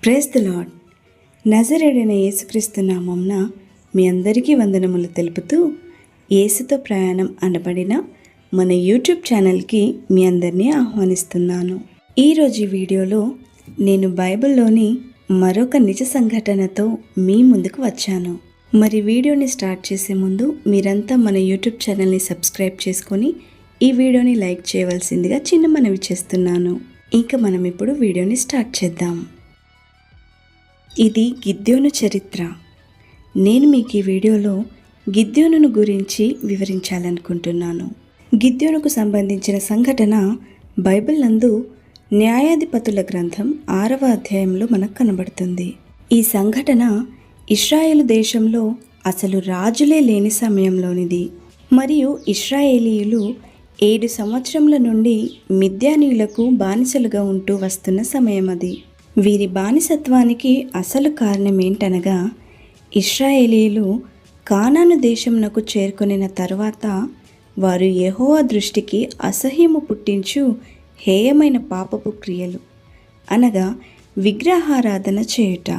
Praise the lord. నజరేయుడైన యేసుక్రీస్తు నామమున మీ అందరికీ వందనములు తెలుపుతూ, యేసుతో ప్రయాణం అనబడిన మన యూట్యూబ్ ఛానల్కి మీ అందరినీ ఆహ్వానిస్తున్నాను. ఈరోజు వీడియోలో నేను బైబిల్లోని మరొక నిజ సంఘటనతో మీ ముందుకు వచ్చాను. మరి వీడియోని స్టార్ట్ చేసే ముందు మీరంతా మన యూట్యూబ్ ఛానల్ని సబ్స్క్రైబ్ చేసుకొని ఈ వీడియోని లైక్ చేయవలసిందిగా చిన్న మనవి చేస్తున్నాను. ఇంకా మనం ఇప్పుడు వీడియోని స్టార్ట్ చేద్దాం. ఇది గిద్యోను చరిత్ర. నేను మీకు ఈ వీడియోలో గిద్యోనును గురించి వివరించాలనుకుంటున్నాను. గిద్యోనుకు సంబంధించిన సంఘటన బైబిల్ నందు న్యాయాధిపతుల గ్రంథం 6వ అధ్యాయంలో మనకు కనబడుతుంది. ఈ సంఘటన ఇశ్రాయేలు దేశంలో అసలు రాజులే లేని సమయంలోనిది. మరియు ఇశ్రాయేలీయులు 7 సంవత్సరముల నుండి మిద్యానీయులకు బానిసలుగా ఉంటూ వస్తున్న సమయం అది. వీరి బానిసత్వానికి అసలు కారణం ఏంటనగా, ఇశ్రాయేలీయులు కానాను దేశమునకు చేరుకొనిన తరువాత వారు యెహోవా దృష్టికి అసహ్యము పుట్టించు హేయమైన పాపపు క్రియలు అనగా విగ్రహారాధన చేయుట.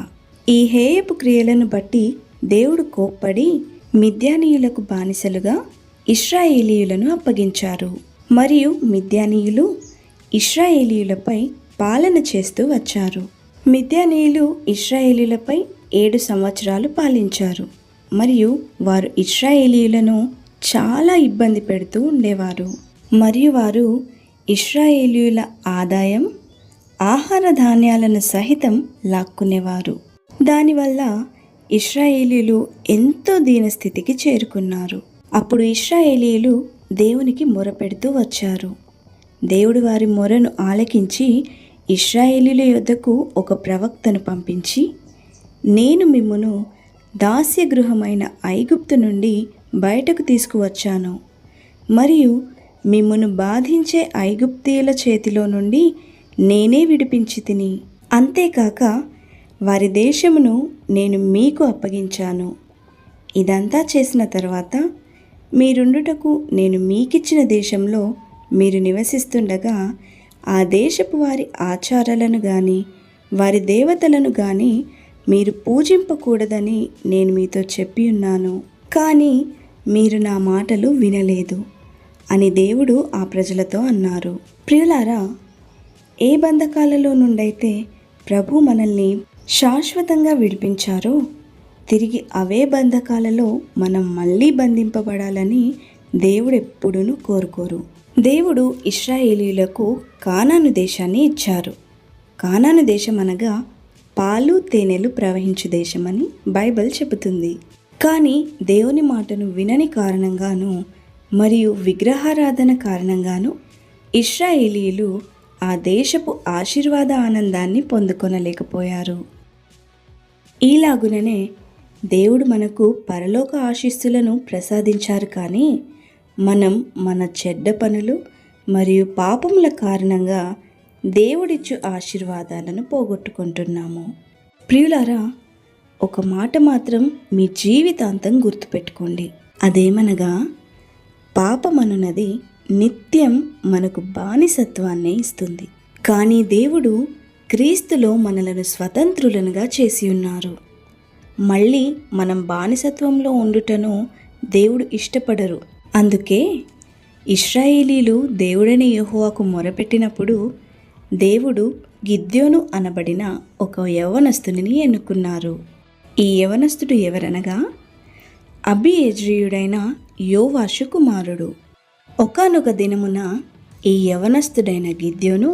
ఈ హేయపు క్రియలను బట్టి దేవుడు కోప్పడి మిద్యానీయులకు బానిసలుగా ఇశ్రాయేలీయులను అప్పగించారు. మరియు మిద్యానీయులు ఇశ్రాయేలీయులపై పాలన చేస్తూ వచ్చారు. మిద్యానీయులు ఇశ్రాయేలీయులపై 7 సంవత్సరాలు పాలించారు. మరియు వారు ఇశ్రాయేలీయులను చాలా ఇబ్బంది పెడుతూ ఉండేవారు. మరియు వారు ఇశ్రాయేలీయుల ఆదాయం, ఆహార ధాన్యాలను సహితం లాక్కునేవారు. దానివల్ల ఇశ్రాయేలీయులు ఎంతో దీనస్థితికి చేరుకున్నారు. అప్పుడు ఇశ్రాయేలీయులు దేవునికి మొరపెడుతూ వచ్చారు. దేవుడు వారి మొరను ఆలకించి ఇశ్రాయేలీయుల యొద్దకు ఒక ప్రవక్తను పంపించి, నేను మిమ్మును దాస్యగృహమైన ఐగుప్తు నుండి బయటకు తీసుకువచ్చాను. మరియు మిమ్మును బాధించే ఐగుప్తీయుల చేతిలో నుండి నేనే విడిపించి తిని, అంతేకాక వారి దేశమును నేను మీకు అప్పగించాను. ఇదంతా చేసిన తర్వాత మీరుండుటకు నేను మీకిచ్చిన దేశంలో మీరు నివసిస్తుండగా ఆ దేశపు వారి ఆచారాలను కానీ వారి దేవతలను కానీ మీరు పూజింపకూడదని నేను మీతో చెప్పి ఉన్నాను. కానీ మీరు నా మాటలు వినలేదు అని దేవుడు ఆ ప్రజలతో అన్నారు. ప్రియులారా, ఏ బంధకాలలో నుండైతే ప్రభు మనల్ని శాశ్వతంగా విడిపించారో తిరిగి అవే బంధకాలలో మనం మళ్ళీ బంధింపబడాలని దేవుడు ఎప్పుడూ కోరుకోరు. దేవుడు ఇశ్రాయేలీయులకు కానాను దేశాన్ని ఇచ్చారు. కానాను దేశం అనగా పాలు తేనెలు ప్రవహించు దేశమని బైబిల్ చెబుతుంది. కానీ దేవుని మాటను వినని కారణంగాను మరియు విగ్రహారాధన కారణంగాను ఇశ్రాయేలీయులు ఆ దేశపు ఆశీర్వాద ఆనందాన్ని పొందుకొనలేకపోయారు. ఈలాగుననే దేవుడు మనకు పరలోక ఆశీస్సులను ప్రసాదించారు. కానీ మనం మన చెడ్డ పనులు మరియు పాపముల కారణంగా దేవుడిచ్చు ఆశీర్వాదాలను పోగొట్టుకుంటున్నాము. ప్రియులారా, ఒక మాట మాత్రం మీ జీవితాంతం గుర్తుపెట్టుకోండి. అదేమనగా, పాపమనున్నది నిత్యం మనకు బానిసత్వాన్నే ఇస్తుంది. కానీ దేవుడు క్రీస్తులో మనలను స్వతంత్రులనుగా చేసి ఉన్నారు. మళ్ళీ మనం బానిసత్వంలో ఉండుటను దేవుడు ఇష్టపడరు. అందుకే ఇశ్రాయేలీలు దేవుడైన యెహోవాకు మొరపెట్టినప్పుడు దేవుడు గిద్యోను అనబడిన ఒక యవ్వనస్తుని ఎన్నుకున్నారు. ఈ యవ్వనస్తుడు ఎవరనగా, అబీయెజ్రీయుడైన యోవాషు కుమారుడు. ఒకానొక దినమున ఈ యవ్వనస్తుడైన గిద్యోను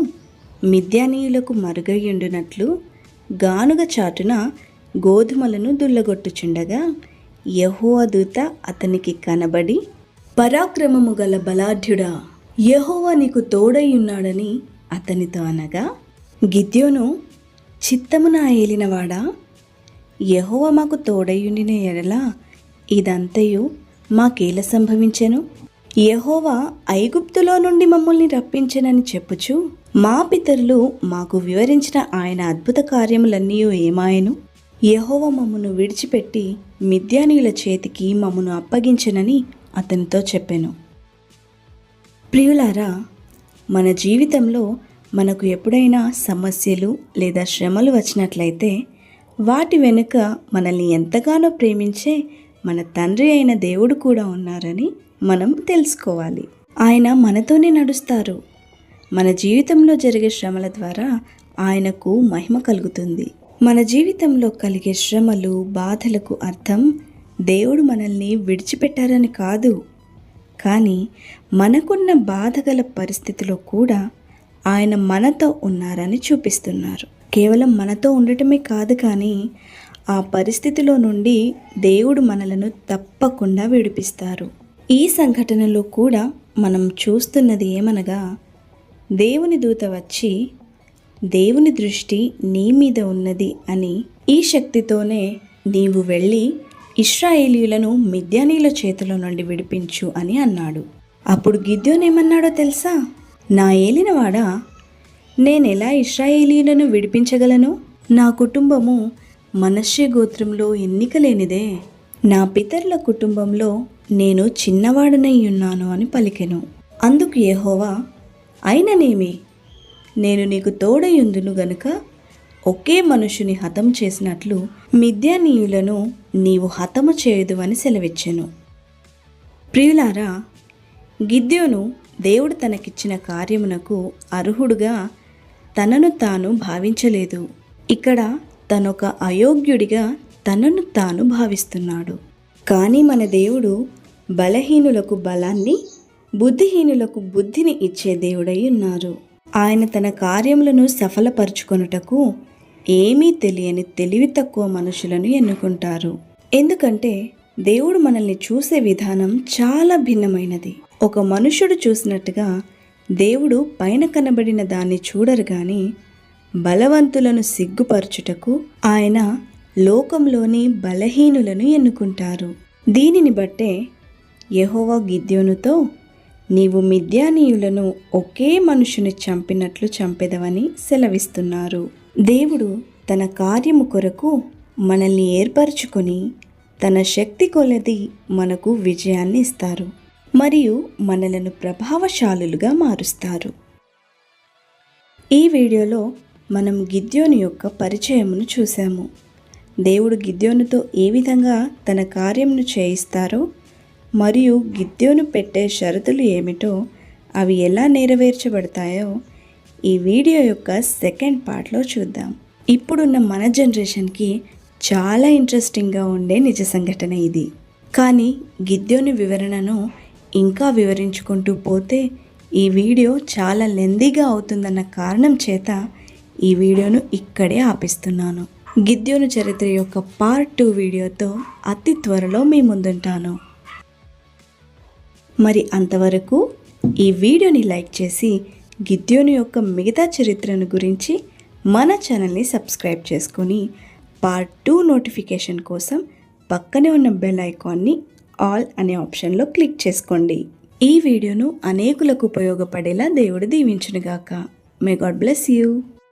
మిద్యానీయులకు మరుగయ్యుండునట్లు గానుగ చాటున గోధుమలను దుల్లగొట్టుచుండగా యెహోవా దూత అతనికి కనబడి, పరాక్రమము గల బలాఢ్యుడా, యెహోవా నీకు తోడైయున్నాడని అతనితో అనగా, గిద్యోను, చిత్తమున ఏలినవాడా, యెహోవా మాకు తోడైయుండిన ఎడల ఇదంతయు మాకేల సంభవించెను? యెహోవా ఐగుప్తులో నుండి మమ్మల్ని రప్పించెనని చెప్పుచు మా పితరులు మాకు వివరించిన ఆయన అద్భుత కార్యములన్నీ ఏమాయను? యెహోవా మమ్మను విడిచిపెట్టి మిద్యానీయుల చేతికి మమ్మను అప్పగించెనని అతనితో చెప్పెను. ప్రియులారా, మన జీవితంలో మనకు ఎప్పుడైనా సమస్యలు లేదా శ్రమలు వచ్చినట్లయితే వాటి వెనుక మనల్ని ఎంతగానో ప్రేమించే మన తండ్రి అయిన దేవుడు కూడా ఉన్నారని మనం తెలుసుకోవాలి. ఆయన మనతోనే నడుస్తారు. మన జీవితంలో జరిగే శ్రమల ద్వారా ఆయనకు మహిమ కలుగుతుంది. మన జీవితంలో కలిగే శ్రమలు, బాధలకు అర్థం దేవుడు మనల్ని విడిచిపెట్టారని కాదు, కానీ మనకున్న బాధగల పరిస్థితిలో కూడా ఆయన మనతో ఉన్నారని చూపిస్తున్నారు. కేవలం మనతో ఉండటమే కాదు, కానీ ఆ పరిస్థితిలో నుండి దేవుడు మనలను తప్పకుండా విడిపిస్తారు. ఈ సంఘటనలో కూడా మనం చూస్తున్నది ఏమనగా, దేవుని దూత వచ్చి దేవుని దృష్టి నీ మీద ఉన్నది అని, ఈ శక్తితోనే నీవు వెళ్ళి ఇశ్రాయేలీయులను మిద్యానీల చేతిలో నుండి విడిపించు అని అన్నాడు. అప్పుడు గిద్యోను ఏమన్నాడో తెలుసా? నా ఏలినవాడా, నేనెలా ఇశ్రాయేలీయులను విడిపించగలను? నా కుటుంబము మనష్షే గోత్రంలో ఎన్నిక లేనిదే. నా పితరుల కుటుంబంలో నేను చిన్నవాడనై ఉన్నాను అని పలికెను. అందుకు యెహోవా, అయిననేమి, నేను నీకు తోడయుందును గనుక ఒకే మనుషుని హతం చేసినట్లు మిద్యానీయులను నీవు హతము చేయదు అని సెలవిచ్చెను. ప్రియులారా, గిద్యోను దేవుడు తనకిచ్చిన కార్యమునకు అర్హుడుగా తనను తాను భావించలేదు. ఇక్కడ తనొక అయోగ్యుడిగా తనను తాను భావిస్తున్నాడు. కానీ మన దేవుడు బలహీనులకు బలాన్ని, బుద్ధిహీనులకు బుద్ధిని ఇచ్చే దేవుడై ఉన్నారు. ఆయన తన కార్యములను సఫలపరుచుకొనుటకు ఏమీ తెలియని తెలివి తక్కువ మనుషులను ఎన్నుకుంటారు. ఎందుకంటే దేవుడు మనల్ని చూసే విధానం చాలా భిన్నమైనది. ఒక మనుషుడు చూసినట్టుగా దేవుడు పైన కనబడిన దాన్ని చూడరు, కానీ బలవంతులను సిగ్గుపరచుటకు ఆయన లోకంలోని బలహీనులను ఎన్నుకుంటారు. దీనిని బట్టే యెహోవా గిద్యోనుతో, నీవు మిద్యానీయులను ఒకే మనుషుని చంపినట్లు చంపెదవని సెలవిస్తున్నారు. దేవుడు తన కార్యము కొరకు మనల్ని ఏర్పరచుకొని తన శక్తి కొలది మనకు విజయాన్ని ఇస్తారు మరియు మనలను ప్రభావశాలులుగా మారుస్తారు. ఈ వీడియోలో మనం గిద్యోను యొక్క పరిచయమును చూసాము. దేవుడు గిద్యోనుతో ఏ విధంగా తన కార్యమును చేయిస్తారో మరియు గిద్యోను పెట్టే షరతులు ఏమిటో, అవి ఎలా నెరవేర్చబడతాయో ఈ వీడియో యొక్క సెకండ్ పార్ట్లో చూద్దాం. ఇప్పుడున్న మన జనరేషన్కి చాలా ఇంట్రెస్టింగ్గా ఉండే నిజ సంఘటన ఇది. కానీ గిద్యోను వివరణను ఇంకా వివరించుకుంటూ పోతే ఈ వీడియో చాలా లెందీగా అవుతుందన్న కారణం చేత ఈ వీడియోను ఇక్కడే ఆపిస్తున్నాను. గిద్యోను చరిత్ర యొక్క పార్ట్ 2 వీడియోతో అతి త్వరలో మీ ముందుంటాను. మరి అంతవరకు ఈ వీడియోని లైక్ చేసి గిద్యోను యొక్క మిగతా చరిత్రను గురించి మన ఛానల్ని సబ్స్క్రైబ్ చేసుకొని పార్ట్ 2 నోటిఫికేషన్ కోసం పక్కనే ఉన్న బెల్ ఐకాన్ని ఆల్ అనే ఆప్షన్లో క్లిక్ చేసుకోండి. ఈ వీడియోను అనేకులకు ఉపయోగపడేలా దేవుడు దీవించునుగాక. May God bless you.